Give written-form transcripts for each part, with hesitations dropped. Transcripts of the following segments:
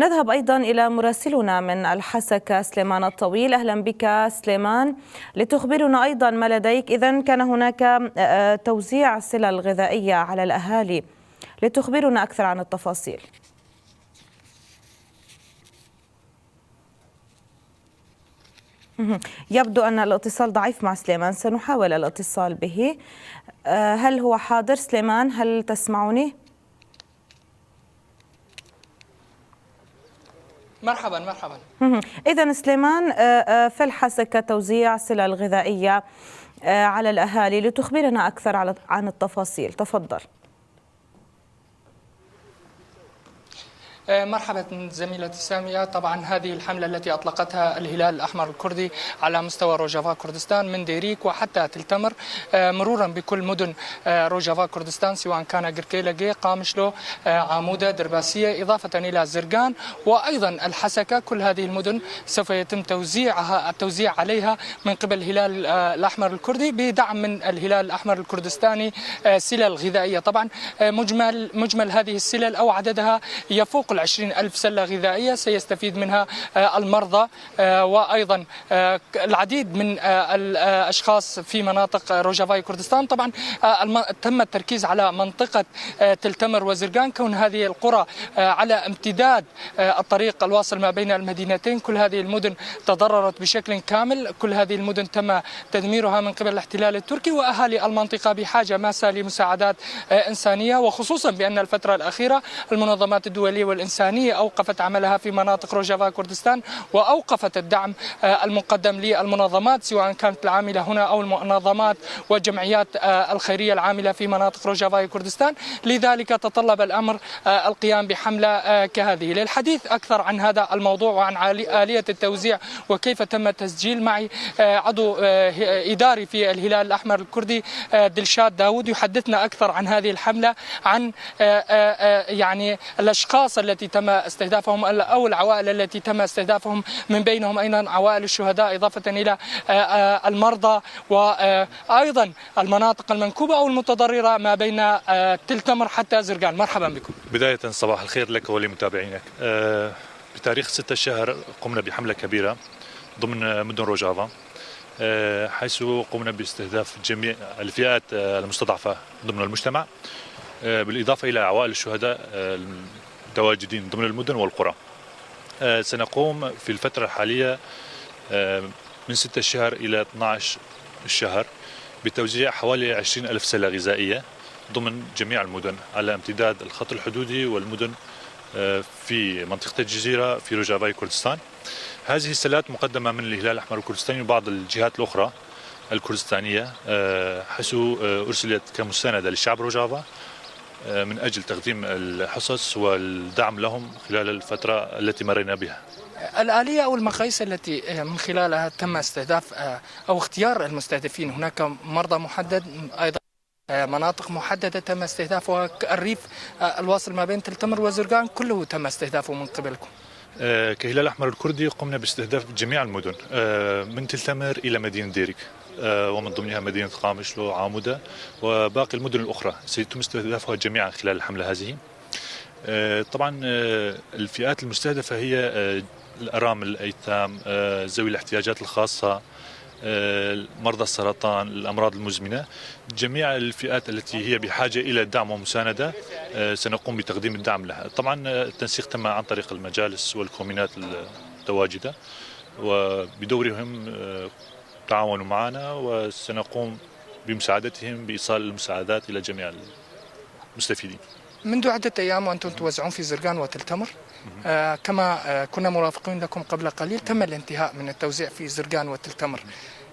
نذهب أيضا إلى مراسلنا من الحسكة سليمان الطويل. أهلا بك سليمان، لتخبرنا أيضا ما لديك. إذن كان هناك توزيع سلل غذائية على الأهالي، لتخبرنا أكثر عن التفاصيل. يبدو أن الاتصال ضعيف مع سليمان، سنحاول الاتصال به. هل هو حاضر سليمان؟ هل تسمعني؟ مرحبا. إذن سليمان، في الحسكة توزيع سلل غذائية على الأهالي، لتخبرنا أكثر عن التفاصيل، تفضل. مرحبا زميلتي سامية. طبعا هذه الحملة التي أطلقتها الهلال الأحمر الكردي على مستوى روجافا كردستان من ديريك وحتى تلتمر، مرورا بكل مدن روجافا كردستان، سواء كان قركيلقي، قامشلو، عامودة، درباسية، إضافة إلى زرقان وأيضا الحسكة. كل هذه المدن سوف يتم التوزيع عليها من قبل الهلال الأحمر الكردي بدعم من الهلال الأحمر الكردستاني سلل غذائية. طبعا مجمل هذه السلل أو عددها يفوق 20,000 سلة غذائية سيستفيد منها المرضى وأيضا العديد من الأشخاص في مناطق روجافاي كردستان. طبعا تم التركيز على منطقة تلتمر وزرقان، كون هذه القرى على امتداد الطريق الواصل ما بين المدينتين. كل هذه المدن تضررت بشكل كامل، كل هذه المدن تم تدميرها من قبل الاحتلال التركي، وأهالي المنطقة بحاجة ماسة لمساعدات إنسانية، وخصوصا بأن الفترة الأخيرة المنظمات الدولية والإنسانية أوقفت عملها في مناطق روجافا كردستان، وأوقفت الدعم المقدم للمنظمات سواء كانت العاملة هنا أو المنظمات والجمعيات الخيرية العاملة في مناطق روجافا كردستان. لذلك تطلب الأمر القيام بحملة كهذه. للحديث أكثر عن هذا الموضوع وعن آلية التوزيع وكيف تم التسجيل، معي عضو إداري في الهلال الأحمر الكردي دلشاد داود، يحدثنا أكثر عن هذه الحملة، عن يعني الأشخاص التي تم استهدافهم أو العوائل التي تم استهدافهم، من بينهم أيضا عوائل الشهداء إضافة إلى المرضى وأيضا المناطق المنكوبة أو المتضررة ما بين تلتمر حتى زرقان. مرحبا بكم. بداية صباح الخير لك ولمتابعينك. بتاريخ 6 الشهر قمنا بحملة كبيرة ضمن مدن روجافا، حيث قمنا باستهداف جميع الفئات المستضعفة ضمن المجتمع، بالإضافة إلى عوائل الشهداء التواجدين ضمن المدن والقرى. سنقوم في الفترة الحالية من 6 الشهر إلى 12 الشهر بتوزيع حوالي 20,000 سلة غذائية ضمن جميع المدن على امتداد الخط الحدودي والمدن في منطقة الجزيرة في روجافاي كردستان. هذه السلات مقدمة من الهلال الأحمر الكردستاني وبعض الجهات الأخرى الكردستانية، حيث أرسلت كمساندة للشعب روجافا من أجل تقديم الحصص والدعم لهم خلال الفترة التي مرينا بها. الآلية أو المقاييس التي من خلالها تم استهداف أو اختيار المستهدفين، هناك مرضى محدد، أيضا مناطق محددة تم استهدافها، الريف الواصل ما بين تلتمر وزرقان كله تم استهدافه من قبلكم؟ كهلال الأحمر الكردي قمنا باستهداف جميع المدن من تلتمر إلى مدينة ديريك، ومن ضمنها مدينة قامشلو وعامودة وباقي المدن الأخرى سيتم استهدافها جميعا خلال الحملة هذه. طبعا الفئات المستهدفة هي الأرامل، الأيتام، ذوي الاحتياجات الخاصة، مرضى السرطان، الأمراض المزمنة، جميع الفئات التي هي بحاجة إلى دعم ومساندة سنقوم بتقديم الدعم لها. طبعا التنسيق تم عن طريق المجالس والكومينات التواجدة، وبدورهم تعاونوا معنا وسنقوم بمساعدتهم بإيصال المساعدات إلى جميع المستفيدين. منذ عدة أيام وأنتم توزعون في زرقان وتلتمر، كما كنا مرافقين لكم قبل قليل تم الانتهاء من التوزيع في زرقان وتلتمر،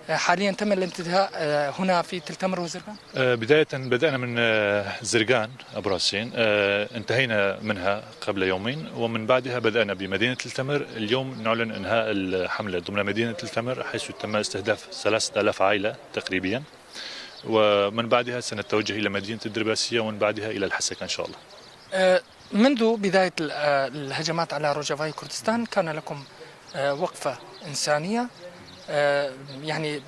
حاليا تم الانتهاء هنا في تلتمر وزرقان؟ بداية بدأنا من زرقان أبو راسين، انتهينا منها قبل يومين، ومن بعدها بدأنا بمدينة تلتمر. اليوم نعلن انهاء الحملة ضمن مدينة تلتمر، حيث تم استهداف 3,000 عائلة تقريبا، ومن بعدها سنتوجه إلى مدينة الدرباسية ومن بعدها إلى الحسكة إن شاء الله. منذ بداية الهجمات على روجافاي كردستان كان لكم وقفة إنسانية، يعني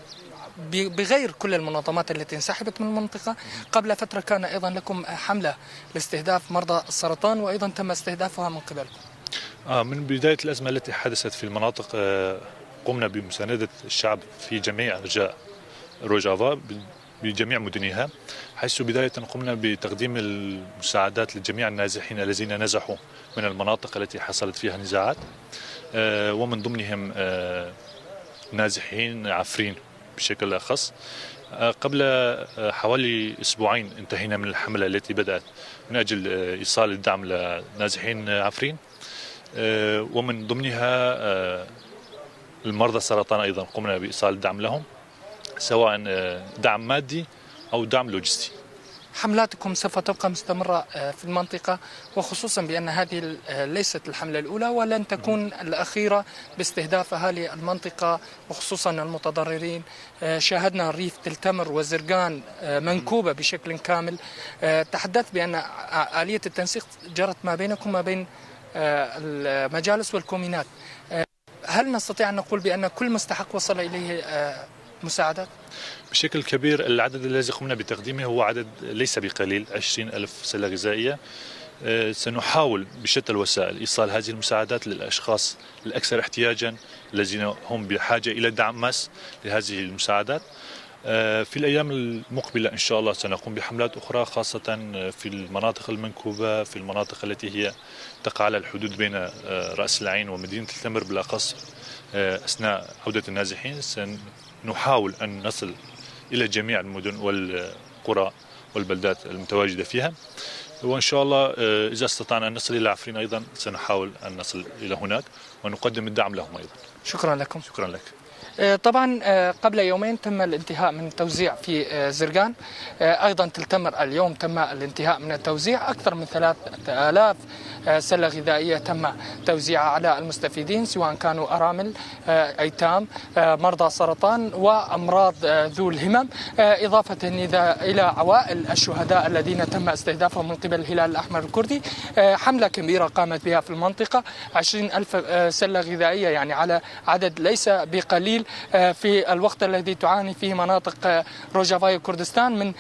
بغير كل المنظمات التي انسحبت من المنطقة. قبل فترة كان أيضا لكم حملة لاستهداف مرضى السرطان، وأيضا تم استهدافها من قبلكم. من بداية الأزمة التي حدثت في المناطق قمنا بمساندة الشعب في جميع أرجاء روجافا بجميع مدنها، حيث بداية قمنا بتقديم المساعدات لجميع النازحين الذين نزحوا من المناطق التي حصلت فيها نزاعات، ومن ضمنهم نازحين عفرين بشكل أخص. قبل حوالي أسبوعين انتهينا من الحملة التي بدأت من أجل إيصال الدعم لنازحين عفرين، ومن ضمنها المرضى السرطان أيضا قمنا بإيصال الدعم لهم، سواء دعم مادي أو دعم لوجستي. حملاتكم سوف تبقى مستمرة في المنطقة، وخصوصا بأن هذه ليست الحملة الأولى ولن تكون الأخيرة باستهداف أهالي المنطقة وخصوصا المتضررين. شاهدنا ريف تلتمر وزرقان منكوبة بشكل كامل. تحدثت بأن آلية التنسيق جرت ما بينكم ما بين المجالس والكومينات. هل نستطيع أن نقول بأن كل مستحق وصل إليه مساعدات؟ بشكل كبير. العدد الذي قمنا بتقديمه هو عدد ليس بقليل، 20,000 سلة غذائية. سنحاول بشتى الوسائل إيصال هذه المساعدات للأشخاص الأكثر احتياجا الذين هم بحاجة إلى دعم ماس لهذه المساعدات. في الأيام المقبلة إن شاء الله سنقوم بحملات أخرى، خاصة في المناطق المنكوبة، في المناطق التي هي تقع على الحدود بين رأس العين ومدينة التمر بالأخص. أثناء عودة النازحين سنحاول أن نصل إلى جميع المدن والقرى والبلدات المتواجدة فيها، وإن شاء الله إذا استطعنا أن نصل إلى عفرين أيضا سنحاول أن نصل إلى هناك ونقدم الدعم لهم أيضا. شكرا لكم. شكرا لك. طبعا قبل يومين تم الانتهاء من التوزيع في زرقان، أيضا تلتمر اليوم تم الانتهاء من التوزيع. أكثر من 3000 سلة غذائية تم توزيعها على المستفيدين، سواء كانوا أرامل، أيتام، مرضى سرطان وأمراض ذو الهمم، إضافة إلى عوائل الشهداء الذين تم استهدافهم من قبل الهلال الأحمر الكردي. حملة كبيرة قامت بها في المنطقة، 20,000 سلة غذائية، يعني على عدد ليس بقليل في الوقت الذي تعاني فيه مناطق روجافا كردستان من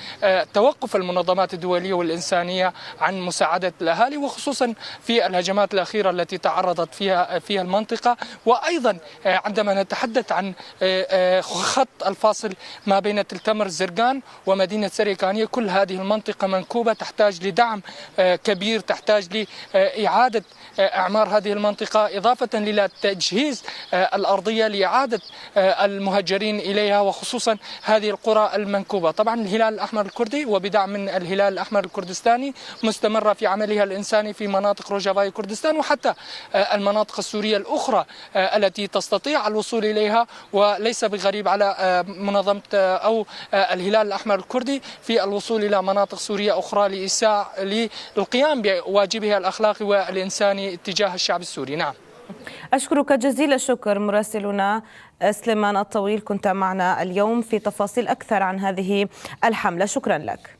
توقف المنظمات الدولية والإنسانية عن مساعدة الأهالي، وخصوصا في الهجمات الأخيرة التي تعرضت فيها المنطقة. وأيضا عندما نتحدث عن خط الفاصل ما بين تلتمر زرقان ومدينة سريكانية، كل هذه المنطقة منكوبة، تحتاج لدعم كبير، تحتاج لإعادة إعمار هذه المنطقة، إضافة إلى تجهيز الأرضية لإعادة المهجرين إليها، وخصوصا هذه القرى المنكوبة. طبعا الهلال الأحمر الكردي وبدعم من الهلال الأحمر الكردستاني مستمرة في عملها الإنساني في مناطق روجافا كردستان، وحتى المناطق السورية الأخرى التي تستطيع الوصول إليها. وليس بغريب على منظمة أو الهلال الأحمر الكردي في الوصول إلى مناطق سورية أخرى للقيام بواجبها الأخلاقي والإنساني تجاه الشعب السوري. نعم. أشكرك جزيل الشكر مراسلنا سليمان الطويل، كنت معنا اليوم في تفاصيل أكثر عن هذه الحملة. شكرا لك.